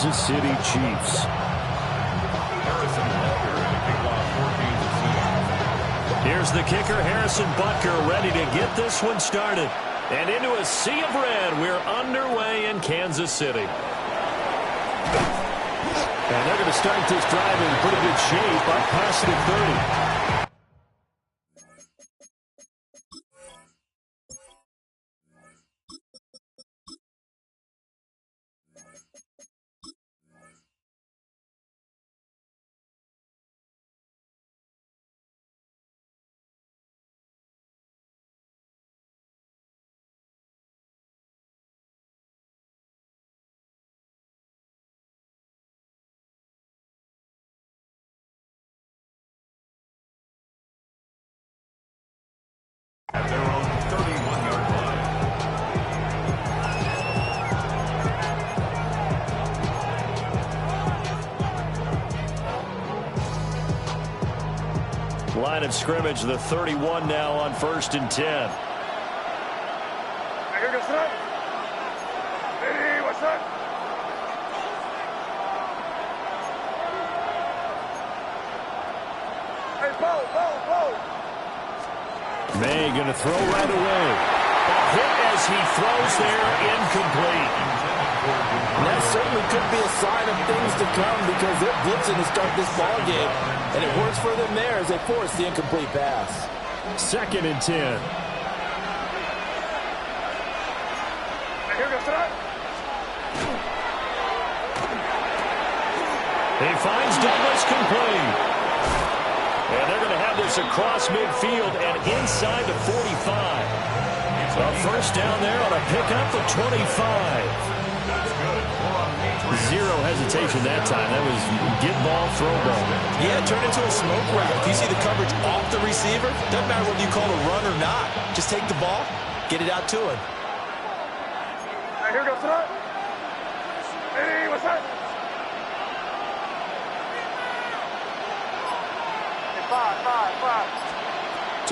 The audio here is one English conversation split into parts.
Kansas City Chiefs. Here's the kicker, Harrison Butker, ready to get this one started. And into a sea of red, we're underway in Kansas City. And they're going to start this drive in pretty good shape up past the 30. At their own 31-yard line. Line of scrimmage, the 31 now on 1st and 10. May going to throw right away. A hit as he throws there, incomplete. And that certainly could be a sign of things to come because they're blitzing to start this ball game. And it works for them there as they force the incomplete pass. 2nd and 10. He finds Douglas complete. And they're going to have this across midfield and inside the 45. A first down there on a pickup of 25. Zero hesitation that time. That was get ball, throw ball. Yeah, turn into a smoke route. If you see the coverage off the receiver, doesn't matter whether you call a run or not. Just take the ball, get it out to him. Here goes it. Hey, what's that? Five.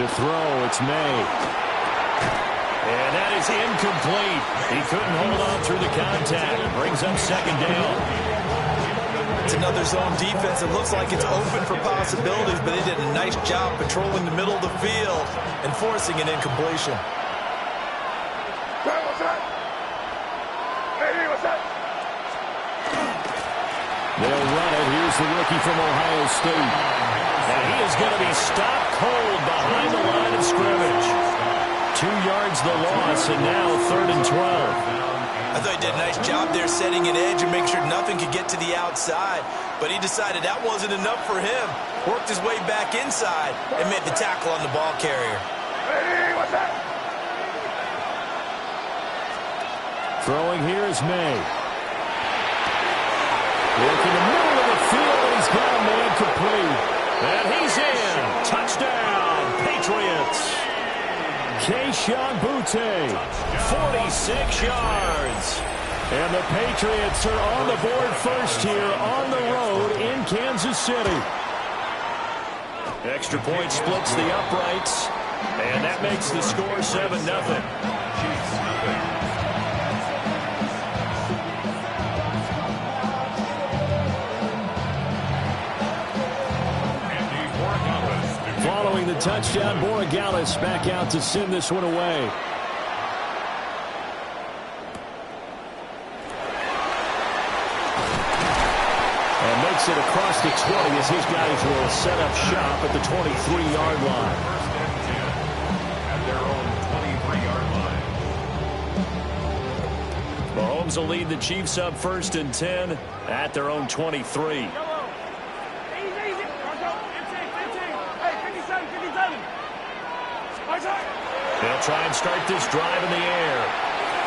To throw, it's May. And that is incomplete. He couldn't hold on through the contact. Brings up 2nd down. It's another zone defense. It looks like it's open for possibilities, but they did a nice job patrolling the middle of the field and forcing an incompletion. What's that? Hey, what's that? They'll run it. Here's the rookie from Ohio State. And he is going to be stopped cold behind the line of scrimmage. 2 yards the loss, and now 3rd and 12. I thought he did a nice job there setting an edge and make sure nothing could get to the outside. But he decided that wasn't enough for him. Worked his way back inside and made the tackle on the ball carrier. Hey, what's that? Throwing here is May. Look in the middle of the field, and he's got a man complete. And he's in. Touchdown, Patriots. Keyshawn Butte, 46 yards. And the Patriots are on the board first here on the road in Kansas City. Extra point splits the uprights, and that makes the score 7-0. Following the touchdown, Borregales back out to send this one away. And makes it across the 20 as his guys will set up shop at the 23-yard line. At their own 23-yard line. Mahomes will lead the Chiefs up 1st and 10 at their own 23. They'll try and start this drive in the air.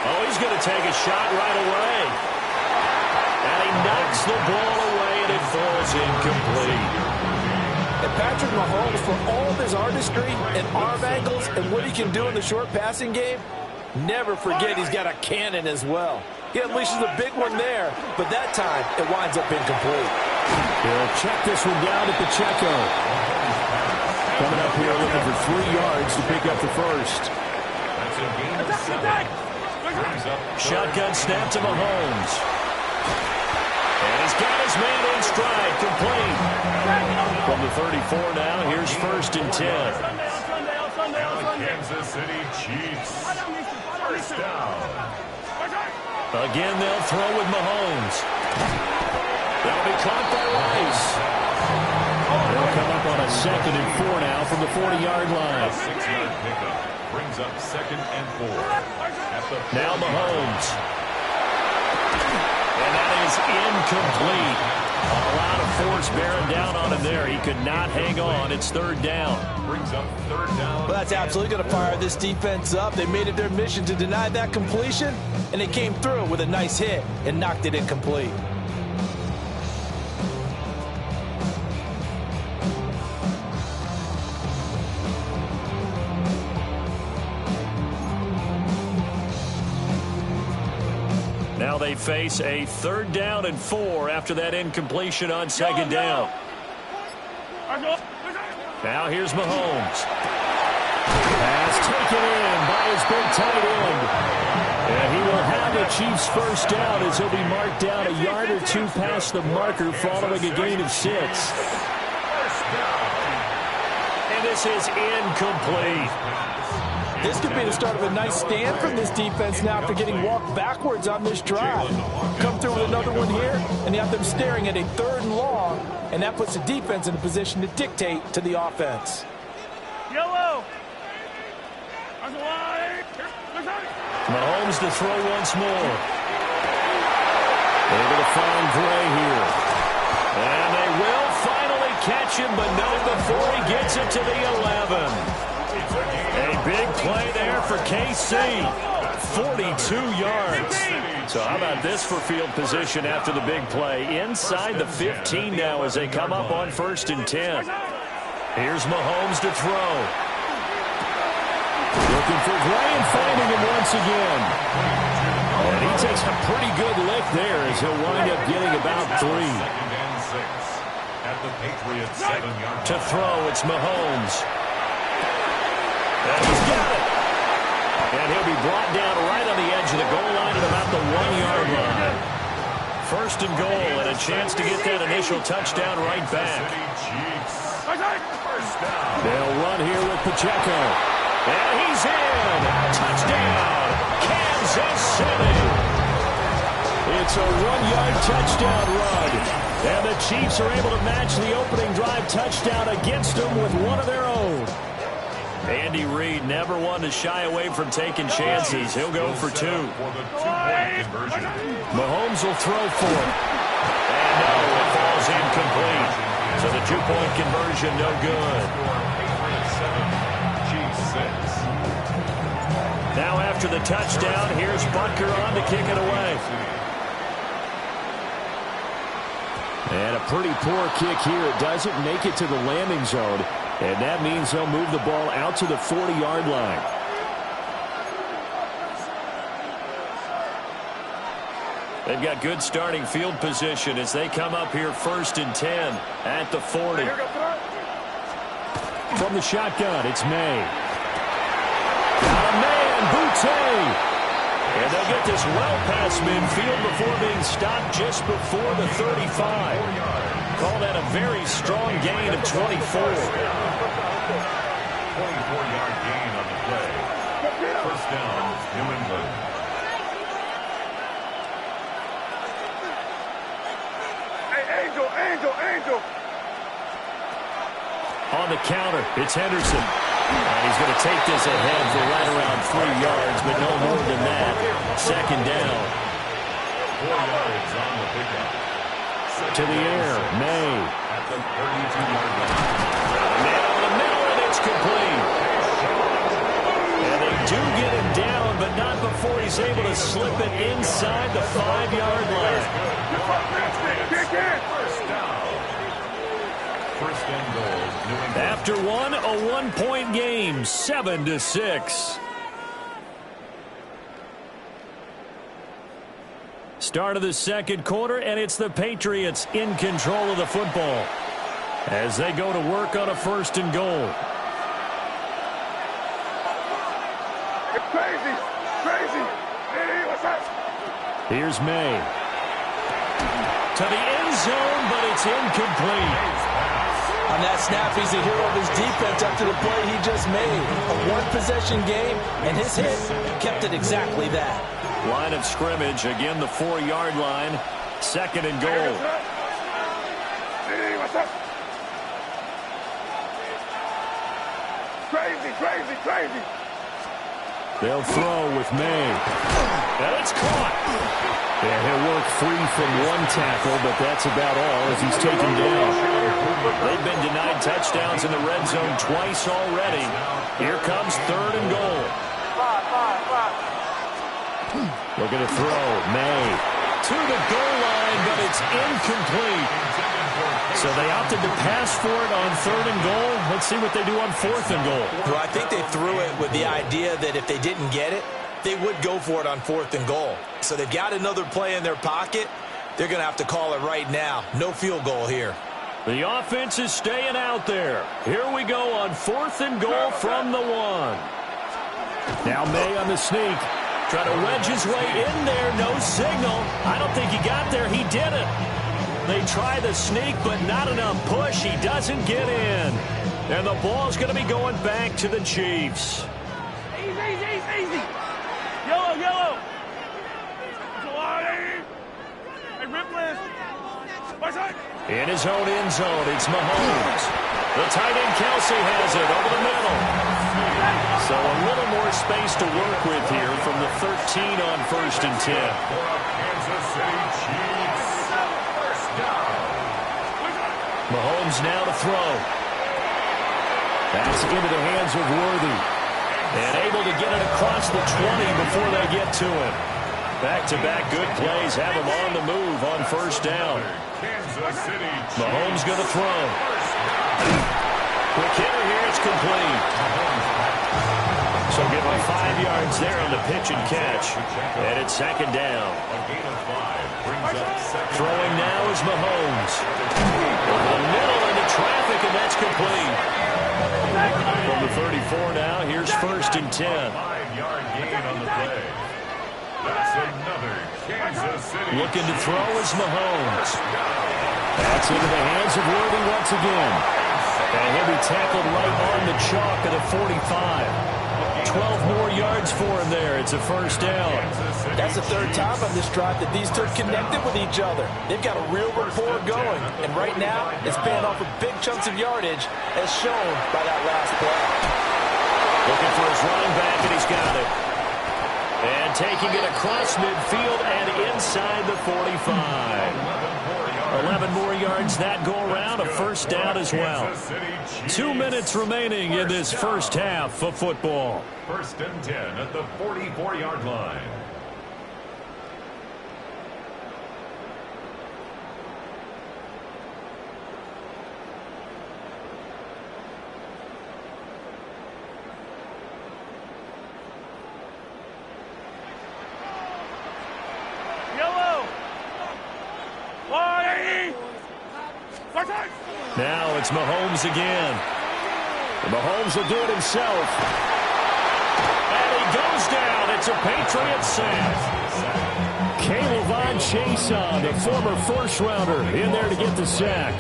Oh, he's going to take a shot right away. And he knocks the ball away, and it falls incomplete. And Patrick Mahomes, for all of his artistry and arm angles and what he can do in the short passing game, never forget he's got a cannon as well. He unleashes a big one there, but that time it winds up incomplete. He'll check this one down at the Checo. Coming up here looking for 3 yards to pick up the first. That's a gain of 7. Shotgun snap to Mahomes. stride, complete. From the 34 now, here's 1st and 10. Kansas City Chiefs. First down. Again, they'll throw with Mahomes. That'll be caught by Rice. They'll come up on a 2nd and 4 now from the 40-yard line. 6-yard pickup brings up 2nd and 4. Now Mahomes. And that is incomplete. A lot of force bearing down on him there. He could not hang on. It's 3rd down. Brings up 3rd down. Well, that's absolutely going to fire this defense up. They made it their mission to deny that completion, and they came through with a nice hit and knocked it incomplete. Now they face a 3rd down and 4 after that incompletion on 2nd down. Now here's Mahomes. Pass taken in by his big tight end. And he will have the Chiefs' 1st down as he'll be marked down a yard or 2 past the marker following a gain of 6. And this is incomplete. This could be the start of a nice stand from this defense now after getting walked backwards on this drive. Come through with another one here, and you have them staring at a 3rd and long, and that puts the defense in a position to dictate to the offense. Yellow. Mahomes to throw once more. Able to find Gray here. And they will finally catch him, but not before he gets it to the 11. A big play there for KC. 42 yards. So how about this for field position after the big play? Inside the 15 now as they come up on 1st and 10. Here's Mahomes to throw. Looking for Gray and finding him once again. And he takes a pretty good lick there as he'll wind up getting about 3. 2nd and 6 at the Patriots 7-yard. To throw, it's Mahomes. And he's got it. And he'll be brought down right on the edge of the goal line at about the 1-yard line. 1st and goal and a chance to get that initial touchdown right back. They'll run here with Pacheco. And he's in. Touchdown, Kansas City. It's a 1-yard touchdown run. And the Chiefs are able to match the opening drive touchdown against them with one of their own. Andy Reid never one to shy away from taking chances. He'll go for 2. Mahomes will throw for it. And no, it falls incomplete. So the 2-point conversion no good. Now after the touchdown, here's Butker on to kick it away. And a pretty poor kick here. It doesn't make it to the landing zone. And that means they'll move the ball out to the 40-yard line. They've got good starting field position as they come up here 1st and 10 at the 40. From the shotgun, it's May. Got a man, Boutte. And they'll get this well past midfield before being stopped just before the 35. Call that a very strong gain of 24. 24-yard gain on the play. 1st down, New England. Hey, Angel. On the counter, it's Henderson. And he's going to take this ahead for right around 3 yards, but no more than that. 2nd down. 4 yards on the pickup. To the air, May. At the 32-yard line. Nail in the middle, and it's complete. And they do get him down, but not before he's able to slip it inside the 5-yard line. First down. 1st and goal, New England. After one, a 1-point game, 7-6. Start of the 2nd quarter, and it's the Patriots in control of the football as they go to work on a 1st and goal. Crazy. Hey, what's that? Here's May. To the end zone, but it's incomplete. On that snap, he's a hero of his defense after the play he just made. A one-possession game, and his hit kept it exactly that. Line of scrimmage, again the 4-yard line. Second and goal. Crazy. They'll throw with May. And it's caught. Yeah, he'll work free from one tackle, but that's about all as he's taken down. They've been denied touchdowns in the red zone twice already. Here comes third and goal. Looking to throw. May to the goal line, but it's incomplete. So they opted to pass for it on third and goal. Let's see what they do on fourth and goal. Well, I think they threw it with the idea that if they didn't get it, they would go for it on fourth and goal. So they've got another play in their pocket. They're going to have to call it right now. No field goal here. The offense is staying out there. Here we go on fourth and goal from the 1. Now May on the sneak. Trying to wedge his way in there. No signal. I don't think he got there. He didn't. They try the sneak, but not enough push. He doesn't get in. And the ball's going to be going back to the Chiefs. Easy. Yellow. Hey, Ripley. In his own end zone, it's Mahomes. The tight end Kelsey has it over the middle. So a little more space to work with here from the 13 on first and 10. Kansas City Chiefs. First down. Mahomes now to throw. That's into the hands of Worthy. And able to get it across the 20 before they get to it. Back-to-back good plays have him on the move on first down. Mahomes going to throw. Quick hitter here, it's complete. So give him 5 yards there on the pitch and catch. And it's second down. Throwing now is Mahomes. Over the middle into traffic, and that's complete. From the 34 now, here's first and 10. 5-yard gain on the play. That's another Kansas City. Looking to throw is Mahomes. That's into the hands of Worthy once again. And he'll be tackled right on the chalk at the 45. 12 more yards for him there. It's a first down. That's the third time on this drive that these two connected with each other. They've got a real rapport going. And right now, it's paying off with big chunks of yardage, as shown by that last play. Looking for his running back, and he's got it. And taking it across midfield and inside the 45. 11 more yards that go around, a first down as well. 2 minutes remaining in this first half of football. First and 10 at the 44-yard line. Now it's Mahomes again. And Mahomes will do it himself. And he goes down. It's a Patriots sack. Caleb Chason, the former first-rounder, in there to get the sack.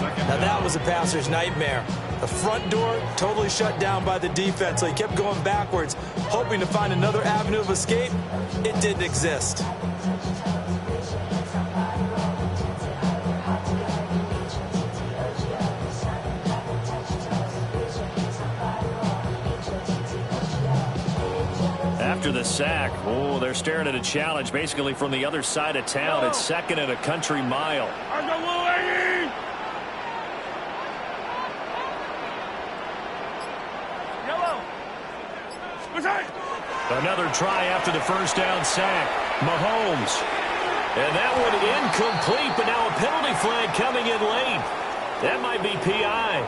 Now that was a passer's nightmare. The front door totally shut down by the defense, so he kept going backwards, hoping to find another avenue of escape. It didn't exist. After the sack, oh, they're staring at a challenge basically from the other side of town. It's second and a country mile. Another try after the first down sack. Mahomes. And that one incomplete, but now a penalty flag coming in late. That might be PI.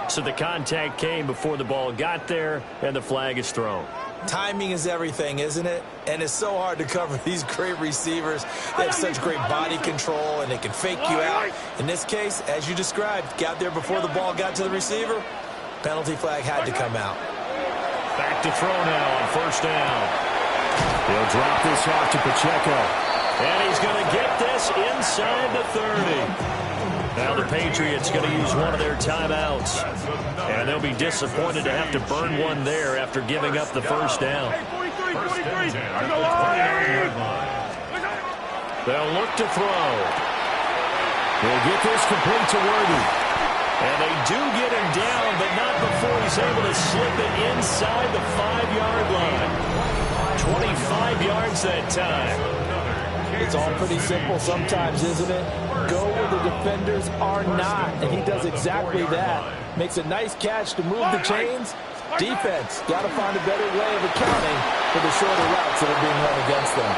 So the contact came before the ball got there, and the flag is thrown. Timing is everything, isn't it? And it's so hard to cover these great receivers. They have such great body control, and they can fake you out. In this case, as you described, got there before the ball got to the receiver. Penalty flag had to come out. Back to throw now on first down. He'll drop this off to Pacheco. And he's going to get this inside the 30. Now the Patriots going to use one of their timeouts. And they'll be disappointed to have to burn one there after giving up the first down. They'll look to throw. He'll get this complete to Worthy. And they do get him down, but not before he's able to slip it inside the 5-yard line. 25 yards that time. It's all pretty simple sometimes, isn't it? Go where the defenders are not, and he does exactly that. Makes a nice catch to move the chains. Defense, got to find a better way of accounting for the shorter routes that are being run against them.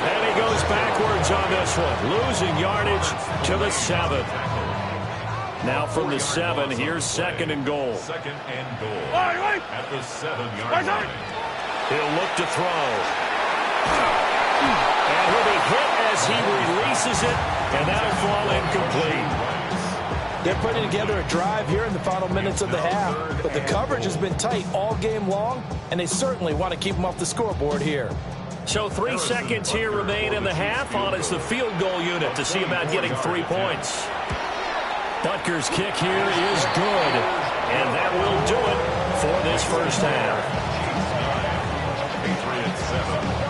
And he goes backwards on this one, losing yardage to the 7. Now from the 7, here's 2nd and goal. 2nd and goal at the 7-yard line. He'll look to throw. And he'll be hit as he releases it, and that'll fall incomplete. They're putting together a drive here in the final minutes of the half, but the coverage has been tight all game long, and they certainly want to keep them off the scoreboard here. So 3 seconds here remain in the half. On is the field goal unit to see about getting 3 points. Butker's kick here is good, and that will do it for this first half. Patriots 7.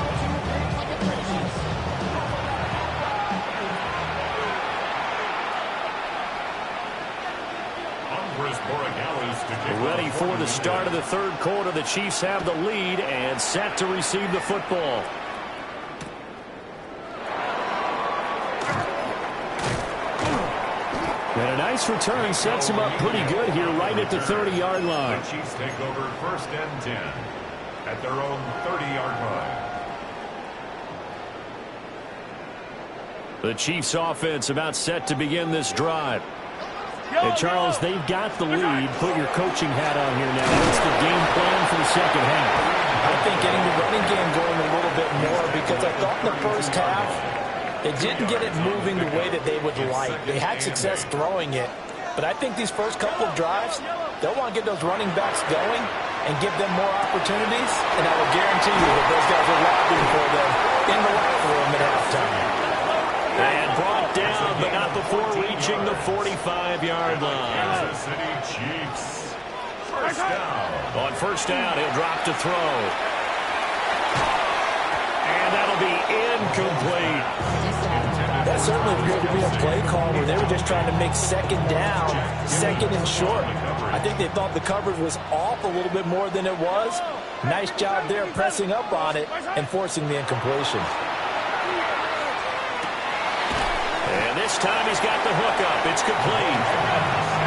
Ready for the start of the 3rd quarter. The Chiefs have the lead and set to receive the football. And a nice return sets him up pretty good here right at the 30-yard line. The Chiefs take over 1st and 10 at their own 30-yard line. The Chiefs offense about set to begin this drive. And Charles, they've got the lead. Put your coaching hat on here now. What's the game plan for the second half? I think getting the running game going a little bit more, because I thought in the first half they didn't get it moving the way that they would like. They had success throwing it, but I think these first couple of drives, they'll want to get those running backs going and give them more opportunities, and I will guarantee you that those guys are lobbying for them in the locker room at halftime. And brought down, but not before reaching the 45-yard line. Kansas City Chiefs. First down. On first down, he'll drop to throw. And that'll be incomplete. That certainly appeared to be a play call where they were just trying to make 2nd down, 2nd and short. I think they thought the coverage was off a little bit more than it was. Nice job there pressing up on it and forcing the incompletion. And this time he's got the hookup. It's complete.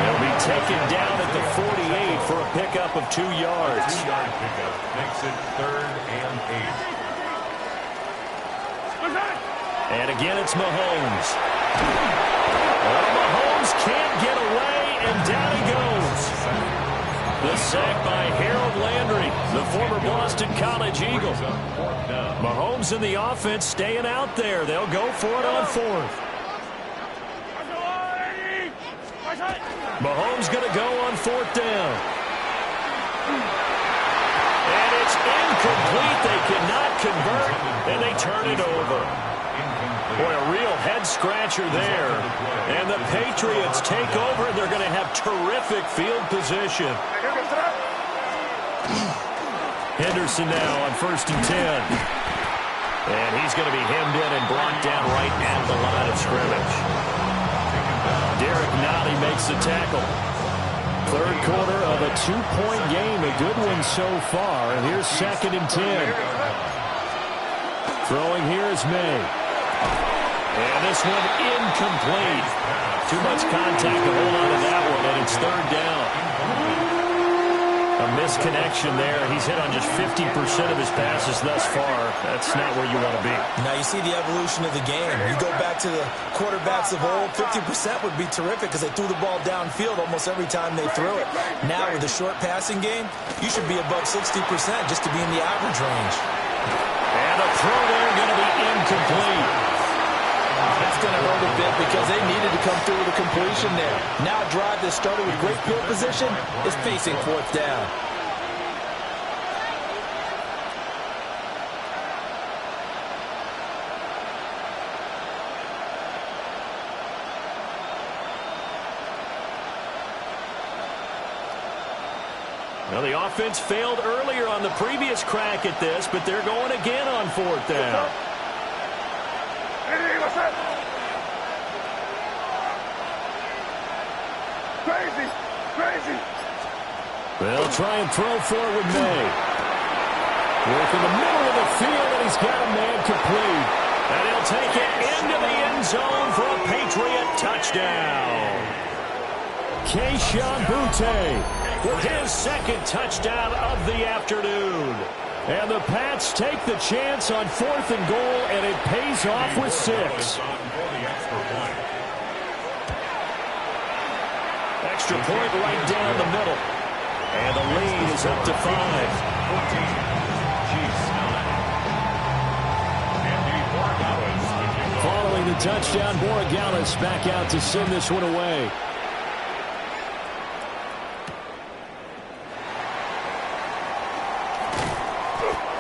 He'll be taken down at the 48 for a pickup of 2 yards. 2-yard pickup makes it 3rd and 8. And again, it's Mahomes. Well, Mahomes can't get away, and down he goes. The sack by Harold Landry, the former Boston College Eagle. Mahomes and the offense staying out there. They'll go for it on 4th. Mahomes going to go on 4th down. And it's incomplete. They cannot convert, and they turn it over. Boy, a real head-scratcher there. And the Patriots take over, and they're going to have terrific field position. Henderson now on 1st and 10. And he's going to be hemmed in and brought down right at the line of scrimmage. Derek Nolly makes the tackle. 3rd quarter of a 2-point game. A good one so far. And here's 2nd and 10. Throwing here is May. And this one incomplete. Too much contact to hold on to that one, and it's 3rd down. A misconnection there. He's hit on just 50% of his passes thus far. That's not where you want to be. Now you see the evolution of the game. You go back to the quarterbacks of old, 50% would be terrific because they threw the ball downfield almost every time they threw it. Now with the short passing game, you should be above 60% just to be in the average range. And a throw there going to be incomplete. That's going to hurt a bit because they needed to come through with a completion there. Now a drive that started with great field position is facing 4th down. Well, the offense failed earlier on the previous crack at this, but they're going again on 4th down. Hey, what's up? Crazy, crazy. They'll try and throw forward May. Work in the middle of the field, and he's got a man complete. And he'll take it into the end zone for a Patriot touchdown. Kayshon Boutte with his 2nd touchdown of the afternoon. And the Pats take the chance on 4th and goal, and it pays off with 6. Extra point right down the middle. And the lead is up to 5. Following the touchdown, Borregales back out to send this one away.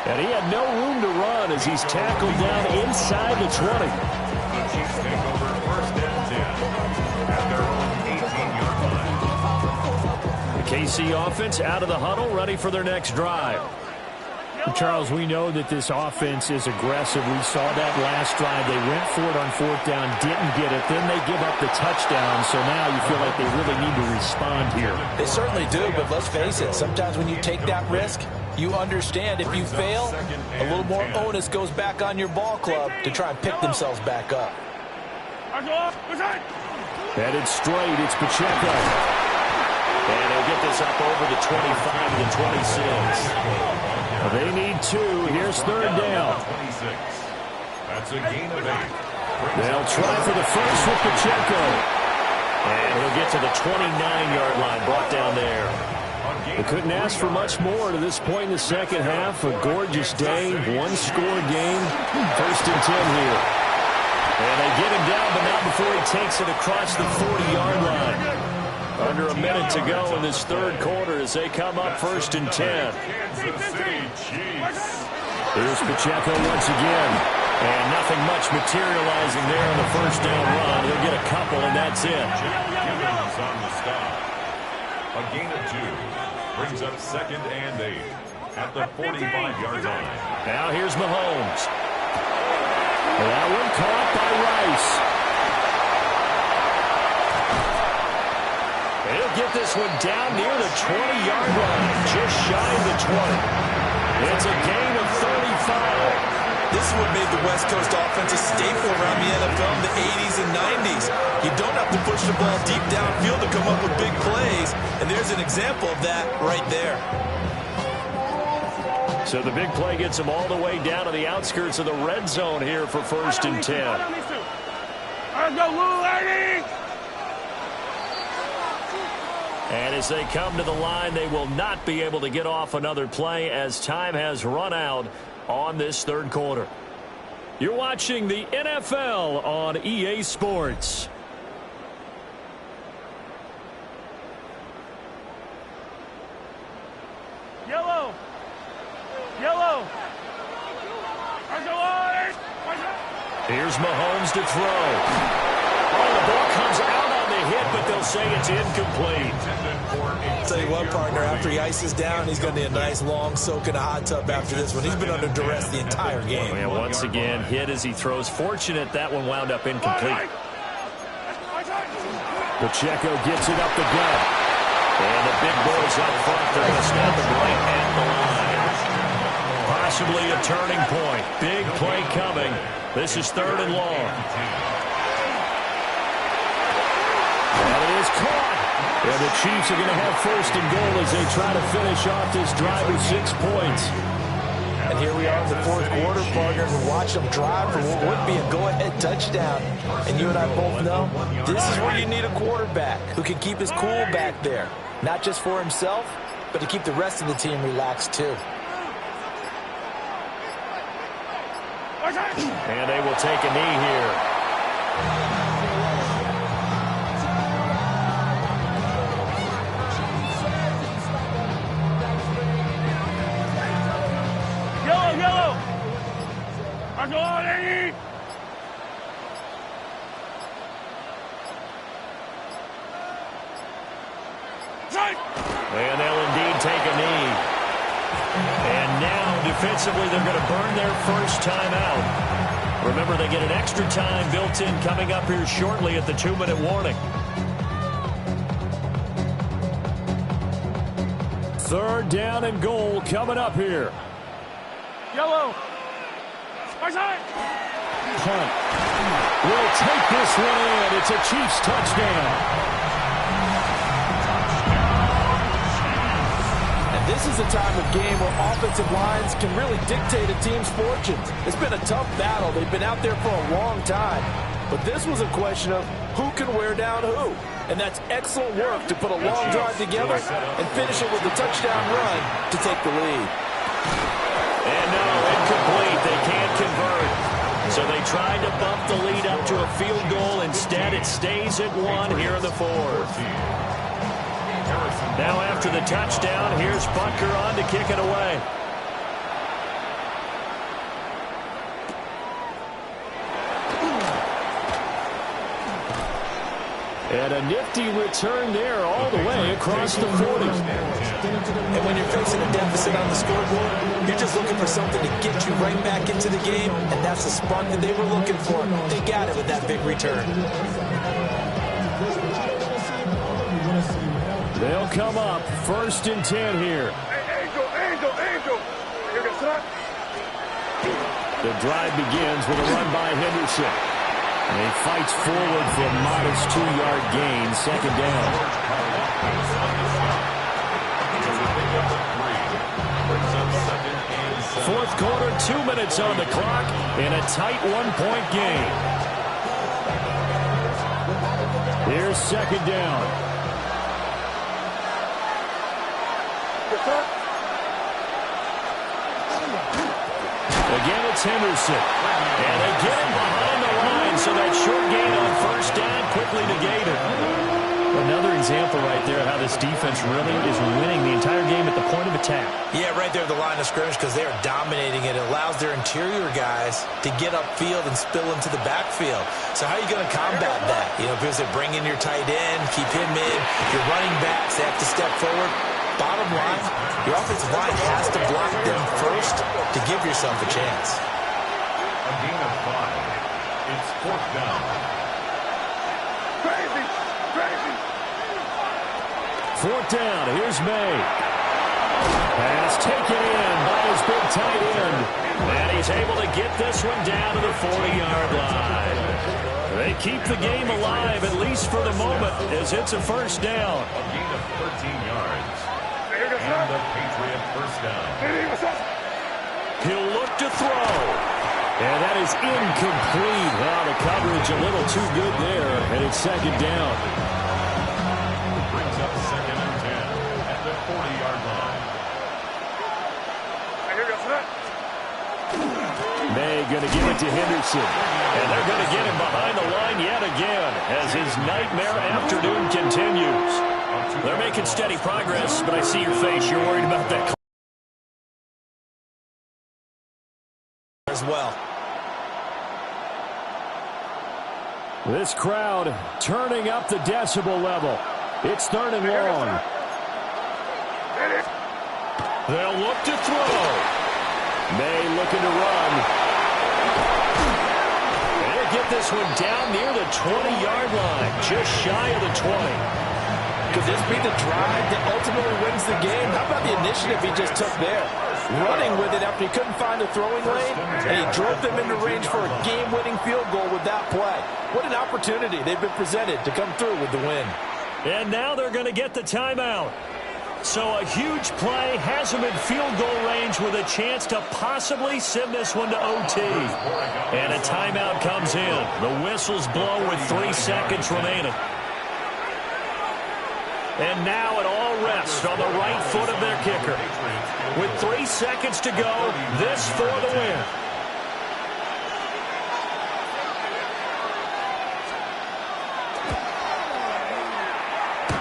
And he had no room to run as he's tackled down inside the 20. The Chiefs take over 1st and 10 at their own 18-yard line. The KC offense out of the huddle, ready for their next drive. Charles, we know that this offense is aggressive. We saw that last drive. They went for it on 4th down, didn't get it. Then they give up the touchdown. So now you feel like they really need to respond here. They certainly do, but let's face it. Sometimes when you take that risk, you understand if you fail, a little more onus goes back on your ball club to try and pick themselves back up. Headed straight, it's Pacheco. And he'll get this up over the 25 to the 26. They need 2. Here's 3rd down. That's a gain of 8. They'll try for the first with Pacheco. And he'll get to the 29-yard line, brought down there. They couldn't ask for much more to this point in the second half. A gorgeous day, 1-score game. 1st and 10 here. And they get him down, but not before he takes it across the 40-yard line. Under a minute to go in this 3rd quarter as they come up 1st and 10. Here's Pacheco once again. And nothing much materializing there on the 1st down run. He'll get a couple, and that's it. On the stop. A gain of 2 brings up 2nd and 8 at the 45-yard line. Now here's Mahomes. That one caught by Rice. He'll get this one down near the 20-yard line, just shy of the 20. It's a gain of 35. This is what made the West Coast offense a staple around the NFL in the 80s and 90s. You don't have to push the ball deep downfield to come up with big plays, and there's an example of that right there. So the big play gets them all the way down to the outskirts of the red zone here for 1st and 10. Let's go, Lou, lady! And as they come to the line, they will not be able to get off another play as time has run out on this 3rd quarter. You're watching the NFL on EA Sports. Yellow! Yellow! Here's Mahomes to throw. Oh, the ball comes out on the hit, but they'll say it's incomplete. I'll tell you what, partner, after he ices down, he's going to need a nice long soak in a hot tub after this one. He's been under duress the entire game. Yeah, once again, hit as he throws. Fortunate that one wound up incomplete. Pacheco gets it up the gut. And the big boys up front, they're going to snap it right at the line. Possibly a turning point. Big play coming. This is 3rd and long. And it is caught. And the Chiefs are going to have 1st and goal as they try to finish off this drive with 6 points. And here we are in the 4th quarter, partner, and watch them drive for what would be a go-ahead touchdown. And you and I both know this is where you need a quarterback who can keep his cool back there. Not just for himself, but to keep the rest of the team relaxed too. And they will take a knee here. Yellow! Let's go, lady! And they'll indeed take a knee. And now, defensively, they're going to burn their first timeout. Remember, they get an extra time built in coming up here shortly at the 2-minute warning. Third down and goal coming up here. Yellow. Right side. Hunt will take this one in. It's a Chiefs touchdown. And this is a time of game where offensive lines can really dictate a team's fortunes. It's been a tough battle. They've been out there for a long time. But this was a question of who can wear down who. And that's excellent work to put a long drive together and finish it with a touchdown run to take the lead. And no, incomplete. They can't convert. So they tried to bump the lead up to a field goal. Instead, it stays at 1 here in the fourth. Now after the touchdown, here's Butker on to kick it away. And a nifty return there all the way across the 40. And when you're facing a deficit on the scoreboard, you're just looking for something to get you right back into the game, and that's the spark that they were looking for. They got it with that big return. They'll come up 1st and 10 here. Angel. Here goes that. The drive begins with a run by Henderson. And he fights forward for a modest 2-yard gain, 2nd down. Fourth quarter, 2 minutes on the clock in a tight 1-point game. Here's 2nd down. Again, it's Henderson. And they get him behind the line, so that short gain on 1st down quickly negated. Another example right there of how this defense really is winning the entire game at the point of attack. Yeah, right there at the line of scrimmage because they are dominating it. It allows their interior guys to get upfield and spill into the backfield. So how are you going to combat that? You know, because they bring in your tight end, keep him in. Your running backs, they have to step forward. Bottom line, your offensive line has to block them first to give yourself a chance. A gain of 5. It's 4th down. Crazy. 4th down. Here's May. Pass taken in by his big tight end. And he's able to get this one down to the 40-yard line. They keep the game alive, at least for the moment, as it's a 1st down. A gain of 13 yards. And the Patriot 1st down. He'll look to throw. And that is incomplete. Wow, the coverage a little too good there, and it's 2nd down. Brings up 2nd and 10 at the 40-yard line. May going to give it to Henderson. And they're going to get him behind the line yet again as his nightmare afternoon continues. They're making steady progress, but I see your face. You're worried about that As well. This crowd turning up the decibel level. It's 3rd and long. They'll look to throw. May looking to run. And he'll get this one down near the 20-yard line, just shy of the 20. Could this be the drive that ultimately wins the game? How about the initiative he just took there? Running with it after he couldn't find the throwing lane, and he drove them into range for a game-winning field goal with that play. What an opportunity they've been presented to come through with the win. And now they're going to get the timeout. So a huge play has them in field goal range with a chance to possibly send this one to OT. And a timeout comes in. The whistles blow with 3 seconds remaining. And now it all rests on the right foot of their kicker. With 3 seconds to go, this for the win.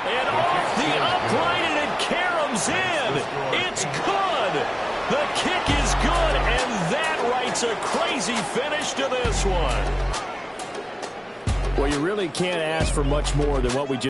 And off the upright, and it caroms in. It's good. The kick is good, and that writes a crazy finish to this one. Well, you really can't ask for much more than what we just